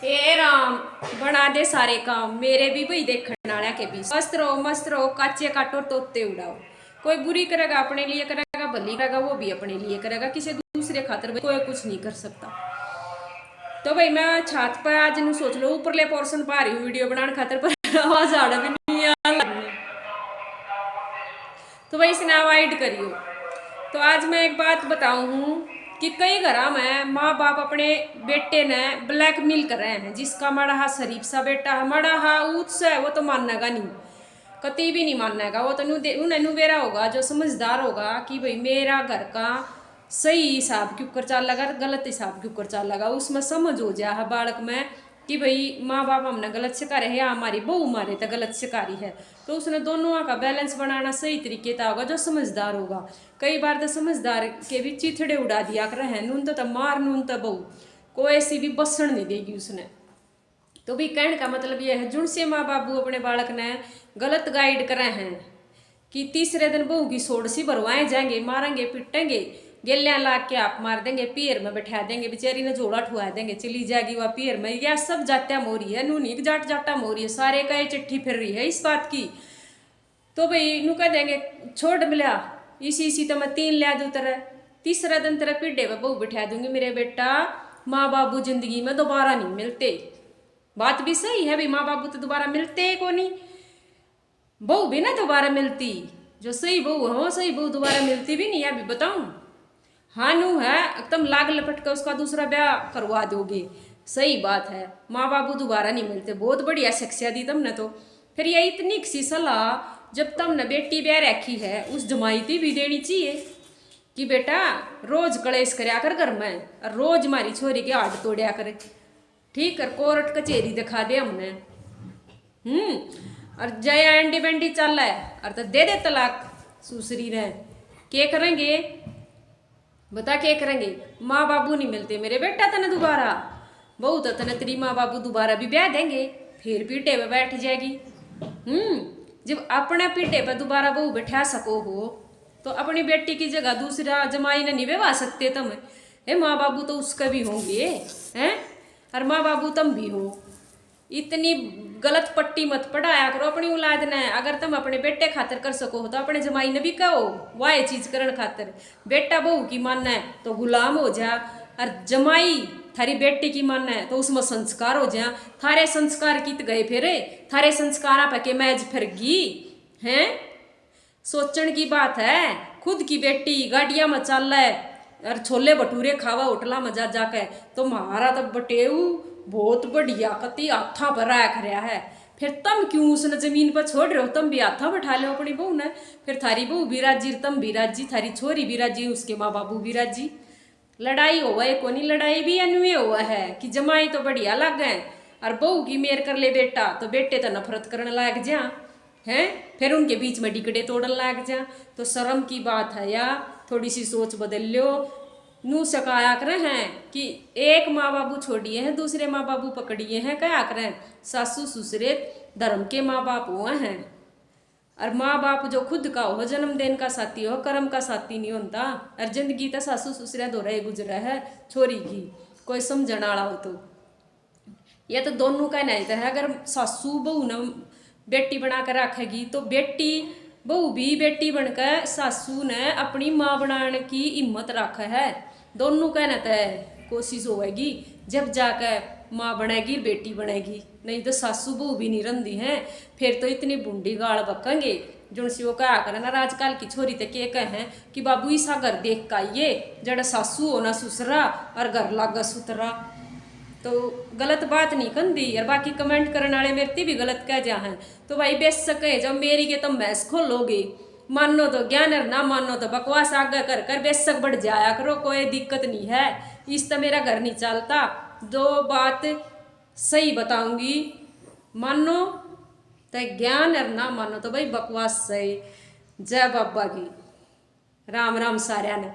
हे राम बना दे सारे काम मेरे भी भाई देखने वाला के भी मस्त रहो काचे काटो तोते उड़ाओ। कोई बुरी करेगा अपने लिए करेगा, भली करेगा वो भी अपने लिए करेगा, किसी दूसरे खातर कोई कुछ नहीं कर सकता। तो भाई मैं छात पर आज नु सोच लो ऊपरले पोर्शन पा रही हूँ वीडियो बनाने खातर, पर आवाज आड़ भी नहीं आ रही, तो भाई इसने अवॉइड करियो। तो आज मैं एक बात बताऊँ कि कई घर में माँ बाप अपने बेटे ने ब्लैकमेल कर रहे हैं, जिसका मड़ा हा शरीफ सा बेटा है, मड़ा हा ऊंच है, वो तो मानेगा नहीं, कति भी नहीं मानेगा। वो तो उन्हें बेरा होगा जो समझदार होगा कि भाई मेरा घर का सही हिसाब क्यों कर चाल लगा, गलत हिसाब क्यों कर चाल लगा, उसमें समझ हो जाए बालक में कि भाई माँ बाप हमने गलत सिखा रहे हैं या हमारी बहू मारे तो गलत सिखा रही है। तो उसने दोनों का बैलेंस बनाना सही तरीके का होगा जो समझदार होगा। कई बार तो समझदार के भी चिथड़े उड़ा दिया कर हैं, नून तो मार नून तो बहू कोई ऐसी भी बसण नहीं देगी उसने। तो भी कहने का मतलब यह है, जुन से माँ बाबू अपने बालक ने गलत गाइड करे हैं कि तीसरे दिन बहू की सोड़ सी भरवाए जाएंगे, मारेंगे पिटेंगे, गेलियां ला के आप मार देंगे, पियर में बैठा देंगे, बेचारी ने झोला ठुआ देंगे, चली जाएगी वह पियर में। यह सब जात्या मोरी है, नूनी जाट जाटा मोरी है, सारे का ये चिट्ठी फिर रही है इस बात की। तो भाई नू कह देंगे छोड़ मिला इसी तो मैं 3 लिया दूँ तरह, तीसरा दिन तेरा पीढ़े में बहू बैठा दूंगी। मेरे बेटा माँ बाबू जिंदगी में दोबारा नहीं मिलते, बात भी सही है, भाई माँ बाबू तो दोबारा मिलते को नहीं, बहू भी ना दोबारा मिलती, जो सही बहू हो सही बहू दोबारा मिलती भी नहीं। अभी बताऊं हाँ नू है एकदम लाग लपट कर उसका दूसरा ब्याह करवा दोगे, सही बात है, माँ बाबू दोबारा नहीं मिलते। बहुत बढ़िया शिक्षा दी तुमने। तो फिर ये इतनी सी सलाह जब तुमने बेटी ब्याह रखी है उस जमाईती भी देनी चाहिए कि बेटा रोज कलेश करया कर घर में, और रोज हमारी छोरी के हाथ तोड़या करे, ठीक है, कोर्ट कचेरी दिखा दे हमने। और जय एंडी बेंडी चल है और तो दे तलाक सुसरी ने, क्या करेंगे बता, क्या करेंगे? माँ बाबू नहीं मिलते मेरे बेटा तने दोबारा, बहू तो तने तेरी माँ बाबू दोबारा भी ब्याह देंगे, फिर पीटे पे बैठ जाएगी। जब अपने पीटे पे दोबारा बहू बैठा सको हो तो अपनी बेटी की जगह दूसरा जमाई ने नहीं बेवा सकते तुम? माँ बाबू तो उसका भी होंगे हैं, और माँ बाबू तुम भी हो। इतनी गलत पट्टी मत पढ़ाया करो अपनी औलाद ने। अगर तुम अपने बेटे खातिर कर सको तो अपने जमाई ने भी कहो वाह ये चीज करने खातिर। बेटा बहू की मानना है तो गुलाम हो जा, और जमाई थारी बेटी की मानना है तो उसमें संस्कार हो जा। थारे संस्कार कित गए फिर, थारे संस्कार पे के मैज फिर गी हैं। सोचने की बात है, खुद की बेटी गाड़ियां में चल है और छोले भटूरे खावा होटला में जा जाके, तो महारा तो बटेऊ बहुत बढ़िया कति हाथा पर रख रहा है, फिर तुम क्यों उसने जमीन पर छोड़ रहे हो? तुम भी हाथा बैठा लो अपनी बहू ने, फिर थारी बहू भी राजी, तुम भी राजी, थारी छोरी भी राजी, उसके माँ बाबू भी राजी। लड़ाई हुआ है कोनी, लड़ाई भी अनुए हुआ है कि जमाई तो बढ़िया लग गए और बहू की मेर कर ले बेटा तो बेटे तो नफरत करने लग जा हैं, फिर उनके बीच में डिकड़े तोड़ने लग जा। तो शर्म की बात है या, थोड़ी सी सोच बदल लो। नू सकाया करे हैं कि एक माँ बाबू छोड़िए हैं दूसरे माँ बाबू पकड़िए हैं, क्या करें सासू ससुरे धर्म के माँ बाप हुए हैं, और माँ बाप जो खुद का हो जन्मदिन का साथी हो कर्म का साथी नहीं होता। और जिंदगी तो सासू ससुरे दो रहे गुजरा है छोरी की, कोई समझने वाला हो तो यह तो दोनों का नहीं है। अगर सासू बहू ने बेटी बना कर रखेगी तो बेटी बहू भी बेटी बनकर सासू ने अपनी माँ बनाने की हिम्मत रखा है। दोनों का ना कोशिश होगी, जब जाकर माँ बनेगी बेटी बनेगी, नहीं तो सासू बहू भी नहीं रंदी हैं। फिर तो इतनी बूंदी गाल बकेंगे जो सी वो कहा करें ना आजकल की छोरी तो के कहें कि बाबू ईसा घर देख का आइए जड़ा सासू होना सुसरा और घर लागा सुतरा। तो गलत बात नहीं कंदी, और बाकी कमेंट करने वाले मेरे भी गलत कह जा हैं तो भाई बेच सके जब मेरी के तुम मैस खोलोगे, मानो तो ज्ञान और ना मानो तो बकवास आगे कर कर बेशक बढ़ जाया करो, कोई दिक्कत नहीं है। इस तो मेरा घर नहीं चलता, जो बात सही बताऊंगी मानो तो ज्ञान और ना मानो तो भाई बकवास सही। जय बाबा की, राम राम साਰਿਆਂ ने।